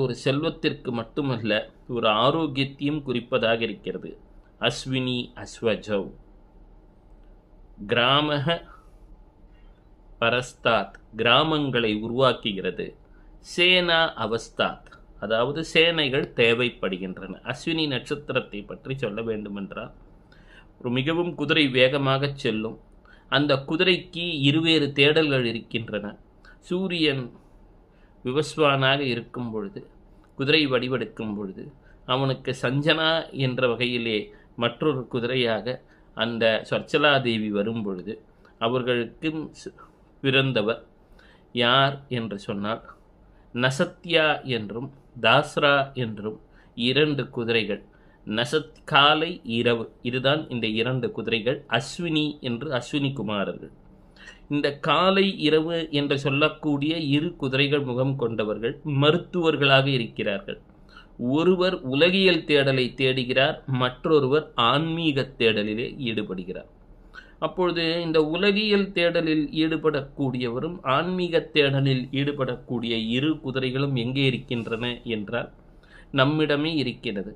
ஒரு செல்வத்திற்கு மட்டுமல்ல, ஒரு ஆரோக்கியத்தையும் குறிப்பதாக இருக்கிறது. அஸ்வினி அஸ்வஜௌ கிராமக பரஸ்தாத், கிராமங்களை உருவாக்குகிறது. சேனா அவஸ்தாத், அதாவது சேனைகள் தேவைப்படுகின்றன. அஸ்வினி நட்சத்திரத்தை பற்றி சொல்ல வேண்டுமென்றால், ஒரு மிகவும் குதிரை வேகமாக செல்லும். அந்த குதிரைக்கு இருவேறு தேடல்கள் இருக்கின்றன. சூரியன் விவஸ்வானாக இருக்கும் பொழுது, குதிரை வடிவெடுக்கும் பொழுது, அவனுக்கு சஞ்சனா என்ற வகையிலே மற்றொரு குதிரையாக அந்த சொர்ச்சலாதேவி வரும் பொழுது, அவர்களுக்கு பிறந்தவர் யார் என்று சொன்னால் நசத்யா என்றும் தாஸ்ரா என்றும் 2 குதிரைகள். காலை இரவு, இதுதான் இந்த 2 குதிரைகள். அஸ்வினி என்று அஸ்வினி குமாரர்கள். இந்த காலை இரவு என்று சொல்லக்கூடிய 2 குதிரைகள் முகம் கொண்டவர்கள் மருத்துவர்களாக இருக்கிறார்கள். ஒருவர் உலகியல் தேடலை தேடுகிறார், மற்றொருவர் ஆன்மீக தேடலிலே ஈடுபடுகிறார். அப்பொழுது இந்த உலகியல் தேடலில் ஈடுபடக்கூடியவரும் ஆன்மீக தேடலில் ஈடுபடக்கூடிய 2 குதிரைகளும் எங்கே இருக்கின்றன என்றால் நம்மிடமே இருக்கிறது.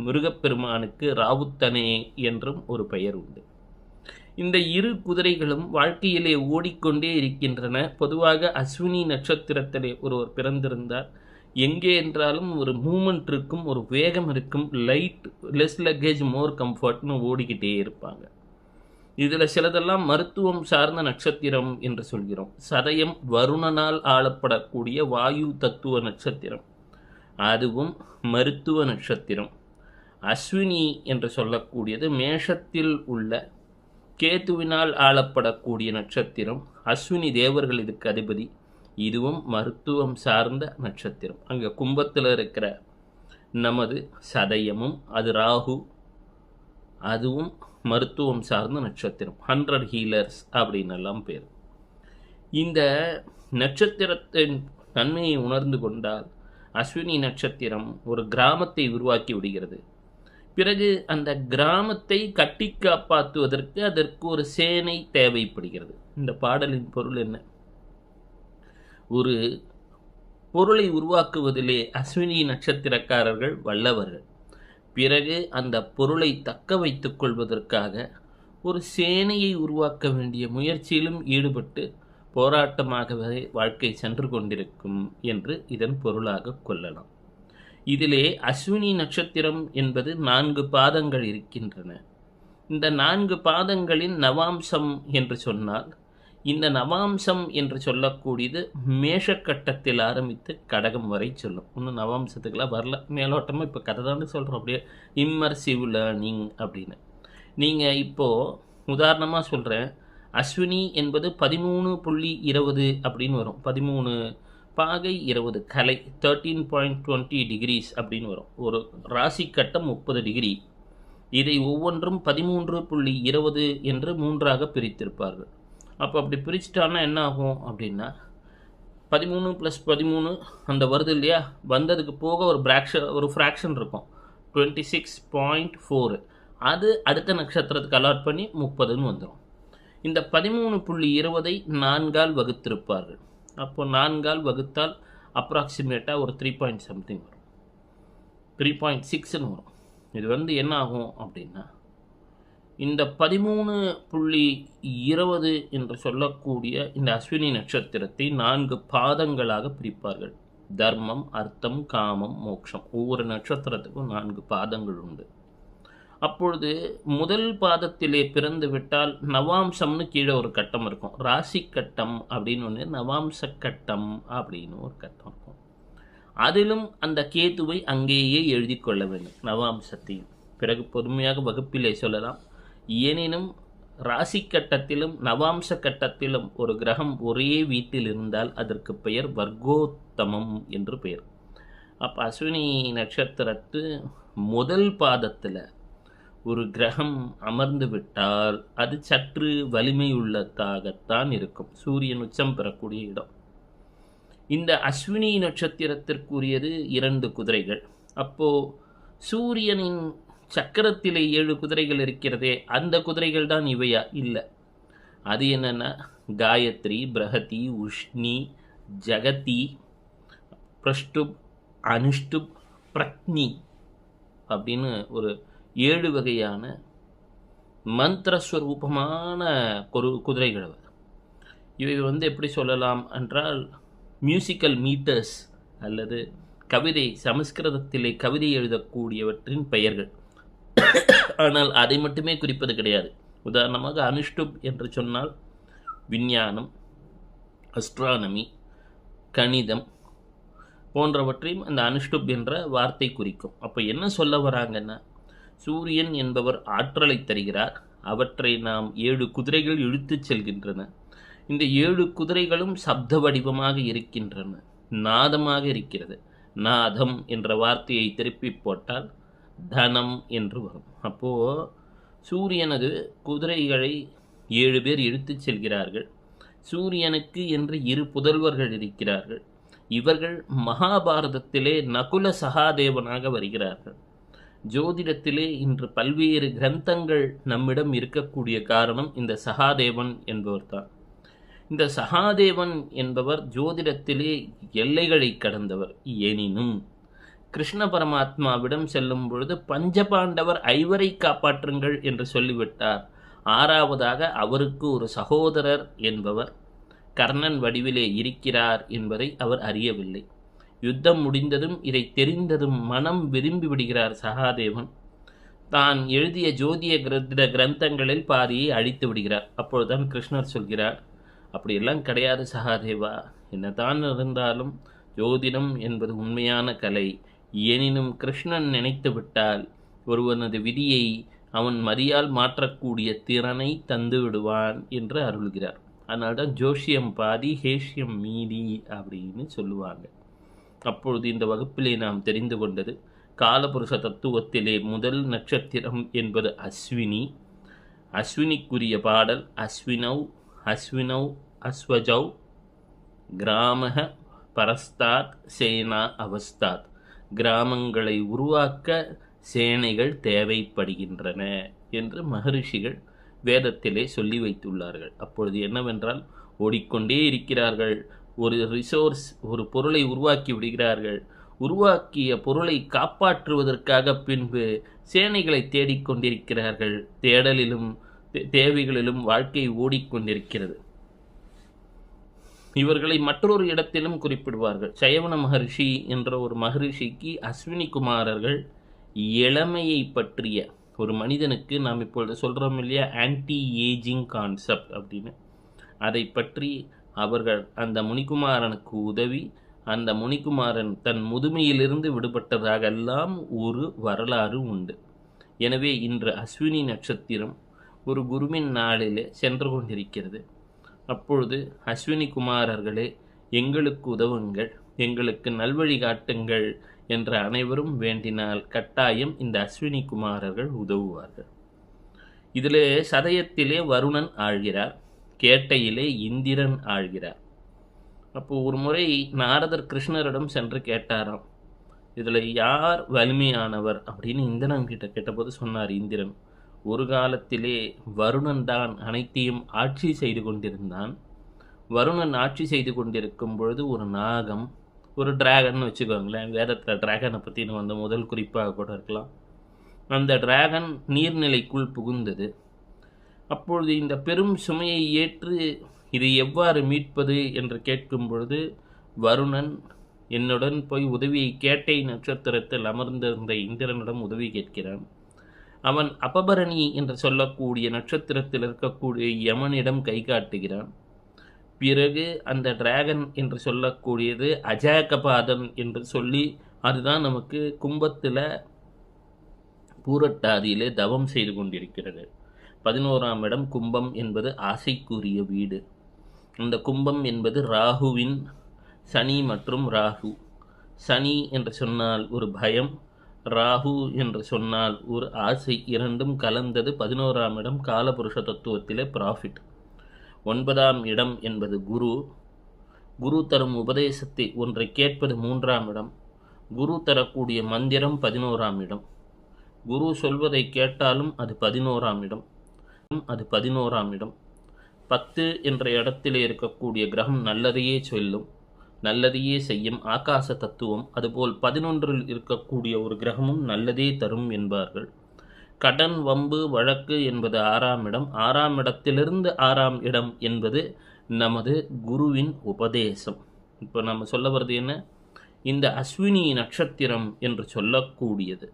முருகப்பெருமானுக்கு ராவுத்தனே என்றும் ஒரு பெயர் உண்டு. இந்த 2 குதிரைகளும் வாழ்க்கையிலே ஓடிக்கொண்டே இருக்கின்றன. பொதுவாக அஸ்வினி நட்சத்திரத்திலே ஒருவர் பிறந்திருந்தார், எங்கே என்றாலும் ஒரு மூமெண்ட் இருக்கும், ஒரு வேகம் இருக்கும். லைட், லெஸ் லக்கேஜ், மோர் கம்ஃபர்ட்னு ஓடிக்கிட்டே இருப்பாங்க. இதில் சிலதெல்லாம் மருத்துவம் சார்ந்த நட்சத்திரம் என்று சொல்கிறோம். சதயம் வருணனால் ஆளப்படக்கூடிய வாயு தத்துவ நட்சத்திரம், அதுவும் மருத்துவ நட்சத்திரம். அஸ்வினி என்று சொல்லக்கூடியது மேஷத்தில் உள்ள கேதுவினால் ஆளப்படக்கூடிய நட்சத்திரம். அஸ்வினி தேவர்கள் இதுக்கு அதிபதி. இதுவும் மருத்துவம் சார்ந்த நட்சத்திரம். அங்கே கும்பத்தில் இருக்கிற நமது சதயமும், அது ராகு, அதுவும் மருத்துவம் சார்ந்த நட்சத்திரம். 100 ஹீலர்ஸ் அப்படின்னு எல்லாம் பேர். இந்த நட்சத்திரத்தின் தன்மையை உணர்ந்து கொண்டால் அஸ்வினி நட்சத்திரம் ஒரு கிராமத்தை உருவாக்கி விடுகிறது. பிறகு அந்த கிராமத்தை கட்டி காப்பாற்றுவதற்கு அதற்கு ஒரு சேனை தேவைப்படுகிறது. இந்த பாடலின் பொருள் என்ன? ஒரு பொருளை உருவாக்குவதிலே அஸ்வினி நட்சத்திரக்காரர்கள் வல்லவர்கள். பிறகு அந்த பொருளை தக்க வைத்துக் கொள்வதற்காக ஒரு சேனையை உருவாக்க வேண்டிய முயற்சியிலும் ஈடுபட்டு போராட்டமாகவே வாழ்க்கை சென்று கொண்டிருக்கும் என்று இதன் பொருளாக கொள்ளலாம். இதிலே அஸ்வினி நட்சத்திரம் என்பது 4 பாதங்கள் இருக்கின்றன. இந்த 4 பாதங்களின் நவாம்சம் என்று சொன்னால், இந்த நவாம்சம் என்று சொல்லக்கூடியது மேஷக்கட்டத்தில் ஆரம்பித்து கடகம் வரை சொல்லும். இன்னும் நவாம்சத்துக்கெல்லாம் வரல, மேலோட்டமாக இப்போ கதை தானே சொல்கிறோம். அப்படியே இம்மர்சிவ் லேர்னிங் அப்படின்னு. நீங்கள் இப்போது உதாரணமாக சொல்கிறேன், அஸ்வினி என்பது 13.20 அப்படின்னு வரும். 13 பாகை 20 கலை 13.20 டிகிரிஸ் அப்படின்னு வரும். ஒரு ராசி கட்டம் 30 டிகிரி. இதை ஒவ்வொன்றும் 13.20 என்று 3ஆக பிரித்திருப்பார்கள். அப்போ அப்படி பிரிச்சுட்டான்னா என்ன ஆகும் அப்படின்னா, 13 + 13 அந்த வருது இல்லையா, வந்ததுக்கு போக ஒரு ஃப்ராக்ஷன் இருக்கும் 26.4. அது அடுத்த நட்சத்திரத்துக்கு அலாட் பண்ணி 30ன்னு வந்துடும். இந்த 13.20 4ஆல் வகுத்திருப்பார்கள். அப்போ 4ஆல் வகுத்தால் அப்ராக்சிமேட்டாக ஒரு 3 சம்திங் வரும், 3.6ன்னு வரும். இது என்ன ஆகும் அப்படின்னா, இந்த 13.20 என்று சொல்லக்கூடிய இந்த அஸ்வினி நட்சத்திரத்தை 4 பாதங்களாக பிரிப்பார்கள். தர்மம், அர்த்தம், காமம், மோட்சம். ஒவ்வொரு நட்சத்திரத்துக்கும் 4 பாதங்கள் உண்டு. அப்பொழுது முதல் பாதத்திலே பிறந்து விட்டால் நவாம்சம்னு கீழே ஒரு கட்டம் இருக்கும். ராசி கட்டம் அப்படின்னு ஒன்று, நவாம்ச கட்டம் அப்படின்னு ஒரு கட்டம் இருக்கும். அதிலும் அந்த கேதுவை அங்கேயே எழுதி கொள்ள வேண்டும், நவாம்சத்தையும். பிறகு பொறுமையாக வகுப்பிலே சொல்லலாம். எனினும் ராசி கட்டத்திலும் நவாம்ச கட்டத்திலும் ஒரு கிரகம் ஒரே வீட்டில் இருந்தால் அதற்கு பெயர் வர்க்கோத்தமம் என்று பெயர். அப்போ அஸ்வினி நட்சத்திரத்து முதல் பாதத்தில் ஒரு கிரகம் அமர்ந்து விட்டால் அது சற்று வலிமையுள்ளதாகத்தான் இருக்கும். சூரியன் உச்சம் பெறக்கூடிய இடம். இந்த அஸ்வினி நட்சத்திரத்திற்குரியது 2 குதிரைகள். அப்போது சூரியனின் சக்கரத்திலே 7 குதிரைகள் இருக்கிறதே, அந்த குதிரைகள் தான் இவையா? இல்லை. அது என்னென்னா காயத்ரி, பிரகதி, உஷ்ணி, ஜகதி, பிரஷ்டுப், அனுஷ்டுப், பிரக்னி அப்படின்னு ஒரு 7 வகையான மந்திரஸ்வரூபமான குதிரைகள். இவை எப்படி சொல்லலாம் என்றால் மியூசிக்கல் மீட்டர்ஸ் அல்லது கவிதை, சமஸ்கிருதத்திலே கவிதை எழுதக்கூடியவற்றின் பெயர்கள். ஆனால் அதை மட்டுமே குறிப்பது கிடையாது. உதாரணமாக அனுஷ்டுப் என்று சொன்னால் விஞ்ஞானம், அஸ்ட்ரானமி, கணிதம் போன்றவற்றையும் அந்த அனுஷ்டுப் என்ற வார்த்தை குறிக்கும். அப்போ என்ன சொல்ல வராங்கன்னா, சூரியன் என்பவர் ஆற்றலை தருகிறார், அவற்றை நாம் 7 குதிரைகள் இழுத்துச் செல்கின்றன. இந்த 7 குதிரைகளும் சப்த வடிவமாக இருக்கின்றன, நாதமாக இருக்கிறது. நாதம் என்ற வார்த்தையை திருப்பி போட்டால் தனம் என்று வரும். அப்போது சூரியனது குதிரைகளை 7 பேர் இழுத்துச் செல்கிறார்கள். சூரியனுக்கு என்று 2 புதல்வர்கள் இருக்கிறார்கள். இவர்கள் மகாபாரதத்திலே நகுல சகாதேவனாக வருகிறார்கள். ஜோதிடத்திலே இன்று பல்வேறு கிரந்தங்கள் நம்மிடம் இருக்கக்கூடிய காரணம் இந்த சகாதேவன் என்பவர்தான். இந்த சகாதேவன் என்பவர் ஜோதிடத்திலே எல்லைகளை கடந்தவர். எனினும் கிருஷ்ண பரமாத்மாவிடம் செல்லும் பொழுது பஞ்சபாண்டவர் 5 காப்பாற்றுங்கள் என்று சொல்லிவிட்டார். 6வதாக அவருக்கு ஒரு சகோதரர் என்பவர் கர்ணன் வடிவிலே இருக்கிறார் என்பதை அவர் அறியவில்லை. யுத்தம் முடிந்ததும் இதை தெரிந்ததும் மனம் விரும்பி விடுகிறார் சகாதேவன். தான் எழுதிய ஜோதிய கிரந்தங்களில் பாதியை அழித்து விடுகிறார். அப்பொழுதுதான் கிருஷ்ணர் சொல்கிறார், அப்படியெல்லாம் கிடையாது சகாதேவா, என்னதான் இருந்தாலும் ஜோதிடம் என்பது உண்மையான கலை. எனினும் கிருஷ்ணன் நினைத்து விட்டால் ஒருவனது விதியை அவன் மதியால் மாற்றக்கூடிய திறனை தந்து விடுவான் என்று அருள்கிறார். அதனால்தான் ஜோஷியம் பாதி ஹேஷ்யம் மீதி அப்படின்னு சொல்லுவாங்க. அப்பொழுது இந்த வகுப்பிலே நாம் தெரிந்து கொண்டது, காலபுருஷ தத்துவத்திலே முதல் நட்சத்திரம் என்பது அஸ்வினி. அஸ்வினிக்குரிய பாடல் அஸ்வினவ் அஸ்வினவ் அஸ்வஜவ் கிராமக பரஸ்தாத் சேனா அவஸ்தாத். கிராமங்களை உருவாக்க சேனைகள் தேவைப்படுகின்றன என்று மகரிஷிகள் வேதத்திலே சொல்லி வைத்துள்ளார்கள். அப்பொழுது என்னவென்றால், ஓடிக்கொண்டே இருக்கிறார்கள், ஒரு ரிசோர்ஸ், ஒரு பொருளை உருவாக்கி விடுகிறார்கள். உருவாக்கிய பொருளை காப்பாற்றுவதற்காக பின்பு சேனைகளை தேடிக்கொண்டிருக்கிறார்கள். தேடலிலும் தேவைகளிலும் வாழ்க்கை ஓடிக்கொண்டிருக்கிறது. இவர்களை மற்றொரு இடத்திலும் குறிப்பிடுவார்கள். சயவன மகரிஷி என்ற ஒரு மகரிஷிக்கு அஸ்வினி குமாரர்கள் இளமையை பற்றிய, ஒரு மனிதனுக்கு நாம் இப்பொழுது சொல்கிறோம் இல்லையா, ஆன்டி ஏஜிங் கான்செப்ட் அப்படின்னு, அதை பற்றி அவர்கள் அந்த முனிகுமாரனுக்கு உதவி, அந்த முனிகுமாரன் தன் முதுமையிலிருந்து விடுபட்டதாகெல்லாம் ஒரு வரலாறு உண்டு. எனவே இன்று அஸ்வினி நட்சத்திரம் ஒரு குருவின் நாளிலே சென்று கொண்டிருக்கிறது. அப்பொழுது அஸ்வினி குமாரர்களே, எங்களுக்கு உதவுங்கள், எங்களுக்கு நல்வழி காட்டுங்கள் என்ற அனைவரும் வேண்டினால் கட்டாயம் இந்த அஸ்வினி குமாரர்கள் உதவுவார்கள். இதிலே சதயத்திலே வருணன் ஆழ்கிறார், கேட்டையிலே இந்திரன் ஆழ்கிறார். அப்போ ஒரு முறை நாரதர் கிருஷ்ணரிடம் சென்று கேட்டாராம், இதில் யார் வலிமையானவர் அப்படின்னு இந்திரன் கிட்ட கேட்டபோது சொன்னார் இந்திரன், ஒரு காலத்திலே வருணன் தான் அனைத்தையும் ஆட்சி செய்து கொண்டிருந்தான். வருணன் ஆட்சி செய்து கொண்டிருக்கும் பொழுது ஒரு நாகம், ஒரு டிராகன் வச்சுக்கோங்களேன், வேதத்தில் டிராகனை பற்றி நம்ம முதல் குறிப்பாக கூட இருக்கலாம். அந்த டிராகன் நீர்நிலைக்குள் புகுந்தது. அப்பொழுது இந்த பெரும் சுமையை ஏற்று இதை எவ்வாறு மீட்பது என்று கேட்கும் பொழுது வருணன் என்னுடன் போய் உதவியை கேட்டை நட்சத்திரத்தில் அமர்ந்திருந்த இந்திரனிடம் உதவி கேட்கிறான். அவன் அபபரணி என்று சொல்லக்கூடிய நட்சத்திரத்தில் இருக்கக்கூடிய யமனிடம் கை காட்டுகிறான். பிறகு அந்த டிராகன் என்று சொல்லக்கூடியது அஜாகபாதன் என்று சொல்லி, அதுதான் நமக்கு கும்பத்தில் பூரட்டாதியிலே தவம் செய்து கொண்டிருக்கிறது. 11ஆம் இடம் கும்பம் என்பது ஆசைக்குரிய வீடு. அந்த கும்பம் என்பது ராகுவின், சனி மற்றும் ராகு. சனி என்று சொன்னால் ஒரு பயம், ராகு என்று சொன்னால் ஒரு ஆசை, இரண்டும் கலந்தது 11ஆம் இடம் காலபுருஷ தத்துவத்திலே ப்ராஃபிட். 9ஆம் இடம் என்பது குரு. குரு தரும் உபதேசத்தை ஒன்றை கேட்பது 3ஆம் இடம். குரு தரக்கூடிய மந்திரம் 11ஆம் இடம். குரு சொல்வதை கேட்டாலும் அது 11ஆம் இடம். அது 11ஆம் இடம். 10 என்ற இடத்திலே இருக்கக்கூடிய கிரகம் நல்லதையே சொல்லும். நல்லதையே செய்யும் ஆகாச தத்துவம். அதுபோல் 11 இருக்கக்கூடிய ஒரு கிரகமும் நல்லதே தரும் என்பார்கள். கடன் வம்பு வழக்கு என்பது 6ஆம் இடம். 6ஆம் இடத்திலிருந்து 6ஆம் இடம் என்பது நமது குருவின் உபதேசம். இப்போ நம்ம சொல்ல வர்றது என்ன? இந்த அஸ்வினி நட்சத்திரம் என்று சொல்லக்கூடியது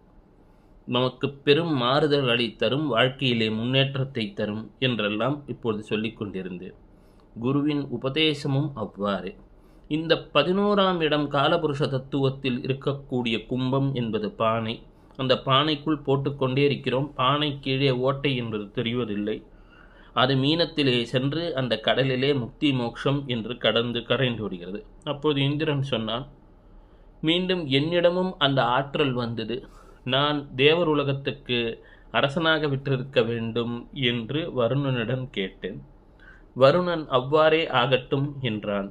நமக்கு பெரும் மாறுதல்களை தரும், வாழ்க்கையிலே முன்னேற்றத்தை தரும் என்றெல்லாம் இப்பொழுது சொல்லிக் கொண்டிருந்தேன். குருவின் உபதேசமும் அவ்வாறு. இந்த 11ஆம் இடம் காலபுருஷ தத்துவத்தில் இருக்கக்கூடிய கும்பம் என்பது பானை. அந்த பானைக்குள் போட்டுக்கொண்டே இருக்கிறோம். பானை கீழே ஓட்டை என்பது தெரிவதில்லை. அது மீனத்திலே சென்று அந்த கடலிலே முக்தி மோட்சம் என்று கரைந்து விடுகிறது. அப்போது இந்திரன் சொன்னான், மீண்டும் என்னிடமும் அந்த ஆற்றல் வந்தது. நான் தேவர் உலகத்துக்கு அரசனாக விட்டிருக்க வேண்டும் என்று வருணனிடம் கேட்டேன். வருணன் அவ்வாறே ஆகட்டும் என்றான்.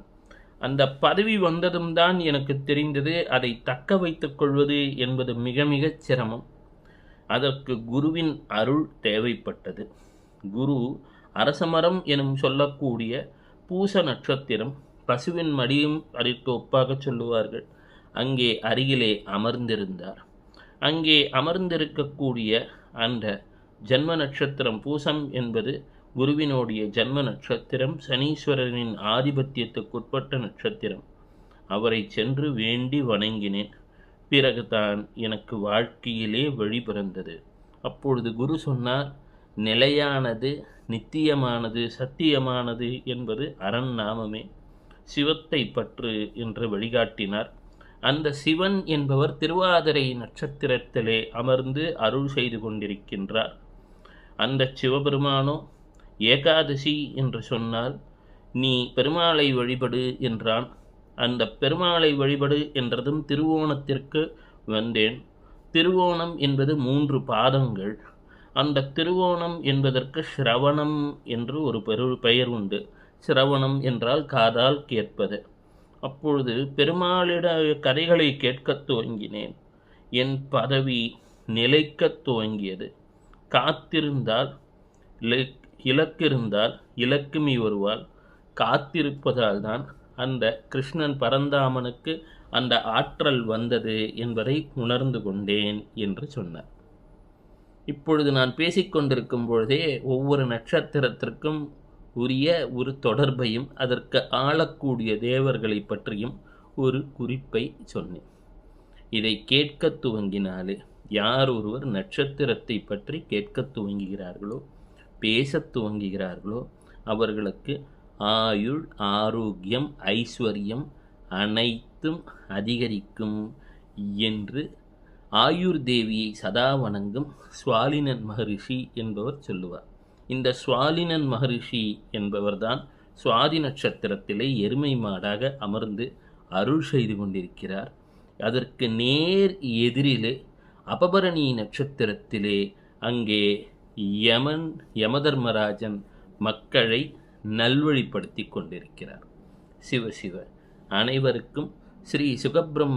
அந்த பதவி வந்ததும் தான் எனக்கு தெரிந்தது, அதை தக்க வைத்துக் கொள்வது என்பது மிக மிகச் சிரமம். அதற்கு குருவின் அருள் தேவைப்பட்டது. குரு அரசமரம் எனும் சொல்லக்கூடிய பூச நட்சத்திரம், பசுவின் மடியும் அதற்கு ஒப்பாக சொல்லுவார்கள், அங்கே அருகிலே அமர்ந்திருந்தார். அங்கே அமர்ந்திருக்கக்கூடிய அந்த ஜன்ம நட்சத்திரம் பூசம் என்பது குருவினுடைய ஜன்ம நட்சத்திரம், சனீஸ்வரனின் ஆதிபத்தியத்துக்குட்பட்ட நட்சத்திரம். அவரை சென்று வேண்டி வணங்கினேன். பிறகுதான் எனக்கு வாழ்க்கையிலே வழி பிறந்தது. அப்பொழுது குரு சொன்னார், நிலையானது, நித்தியமானது, சத்தியமானது என்பது அரண் நாமமே. சிவத்தை பற்று என்று வழிகாட்டினார். அந்த சிவன் என்பவர் திருவாதிரை நட்சத்திரத்திலே அமர்ந்து அருள் செய்து கொண்டிருக்கின்றார். அந்த சிவபெருமானோ ஏகாதசி என்று சொன்னால் நீ பெருமாளை வழிபடு என்றான். அந்த பெருமாளை வழிபடு என்றதும் திருவோணத்திற்கு வந்தேன். திருவோணம் என்பது 3 பாதங்கள். அந்த திருவோணம் என்பதற்கு சிரவணம் என்று ஒரு பெயர் உண்டு. சிரவணம் என்றால் காதால் கேட்பது. அப்பொழுது பெருமாளிட கதைகளை கேட்கத் துவங்கினேன். என் பதவி நிலைக்கத் துவங்கியது. காத்திருந்தால் இலக்கிருந்தால் இலக்குமி வருவாள். காத்திருப்பதால் தான் அந்த கிருஷ்ணன் பரந்தாமனுக்கு அந்த ஆற்றல் வந்தது என்பதை உணர்ந்து கொண்டேன் என்று சொன்னார். இப்பொழுது நான் பேசிக்கொண்டிருக்கும் பொழுதே ஒவ்வொரு நட்சத்திரத்திற்கும் உரிய ஒரு தொடர்பையும் அதற்கு ஆளக்கூடிய தேவர்களை பற்றியும் ஒரு குறிப்பை சொன்னேன். இதை கேட்க துவங்கினாலே யார் ஒருவர் நட்சத்திரத்தை பற்றி கேட்க துவங்குகிறார்களோ, பேசத் துவங்குகிறார்களோ, அவர்களுக்கு ஆயுள், ஆரோக்கியம், ஐஸ்வர்யம் அனைத்தும் அதிகரிக்கும் என்று ஆயுர் தேவியை சதா வணங்கும் சுவாலினன் மகரிஷி என்பவர் சொல்லுவார். இந்த சுவாலினன் மகரிஷி என்பவர்தான் சுவாதி நட்சத்திரத்திலே எருமை மாடாக அமர்ந்து அருள் செய்து கொண்டிருக்கிறார். அதற்கு நேர் எதிரிலே அபபரணி நட்சத்திரத்திலே அங்கே யமதர்மராஜன் மக்களை நல்வழிப்படுத்தி கொண்டிருக்கிறார். சிவ சிவ. அனைவருக்கும் ஸ்ரீ சுகபிரம்ம